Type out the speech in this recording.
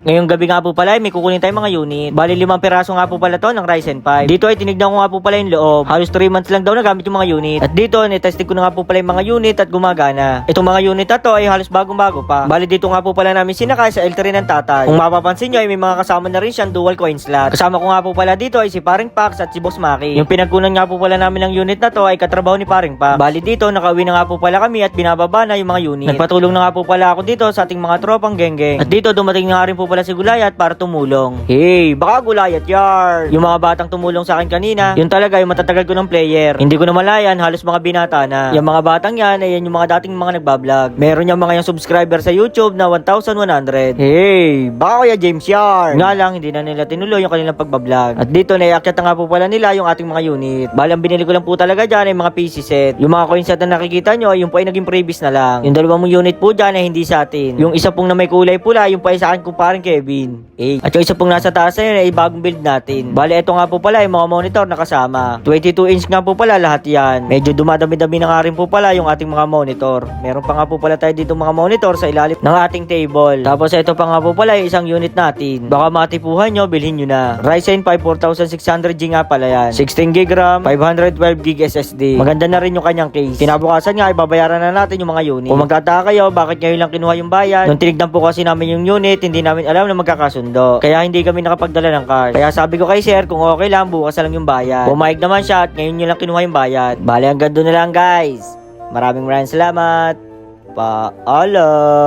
Ngayong gabi nga po pala ay may kukunin tayong mga unit. Bali 5 piraso nga po pala to ng Ryzen 5. Dito ay tinignan ko nga po pala yung loob. Halos 3 months lang daw nagamit yung mga unit. At dito netesting ko na nga po pala yung mga unit at gumagana. Itong mga unit na to ay halos bagong-bago pa. Bali dito nga po pala namin sinakay sa L3 ng tatay. Kung mapapansin nyo ay may mga kasama na rin siyang dual coin slot. Kasama ko nga po pala dito ay si Paring Pax at si Boss Maki. Yung pinagkunan nga po pala namin ng unit na to ay katrabaho ni Paring Pax. Bali dito nakauwi na nga po pala kami at binababa na yung mga unit. Nagpatulong na nga po pala ako dito sa ating mga tropang geng-geng. At dito dumating na nga rin po pala si Gulayat para tumulong. Hey, baka Gulayat yar! Yung mga batang tumulong sa akin kanina, yun talaga yung matatagal ko ng player. Hindi ko na malayan, halos mga binata na. Yung mga batang yan, ayan yung mga dating mga nagbablog. Meron yung mga yung subscriber sa YouTube na 1,100. Hey, baka Kuya James yar! Nga lang, hindi na nila tinuloy yung kanilang pagbablog. At dito, naiakyat na nga po pala nila yung ating mga unit. Bali, ang binili ko lang po talaga dyan ay mga PC set. Yung mga coin set na nakikita nyo, yung po ay naging previous na lang. Yung dalawang unit po dyan ay hindi sa atin. Yung isa pong na may kulay pula, yung pa ay sa akin kumparing Kevin. At yung isa pong nasa taas na yun ay bagong build natin. Bali, ito nga po pala yung mga monitor na kasama. 22 inch nga po pala lahat yan. Medyo dumadami-dami na nga rin po pala yung ating mga monitor. Meron pa nga po pala tayo dito mga monitor sa ilalim ng ating table. Tapos ito pa nga po pala yung isang unit natin. Baka matipuhan nyo, bilhin nyo na. Ryzen 5 4600G nga pala yan. 16GB RAM, 512GB SSD. Maganda na rin yung kanyang case. Kinabukasan nga, ibabayaran na natin yung mga unit. Kung magtataka kayo, bakit ngayon lang kinuha yung bayad? Nung tinignan po kasi namin yung unit, hindi namin alam na magkakasundo. Kaya hindi kami nakapagdala ng cash. Kaya sabi ko kay sir, kung okay lang, bukas na lang yung bayad. Pumayag naman siya at ngayon nyo lang kinuha yung bayad. Bale, hanggang doon na lang guys. Maraming salamat. Paalam.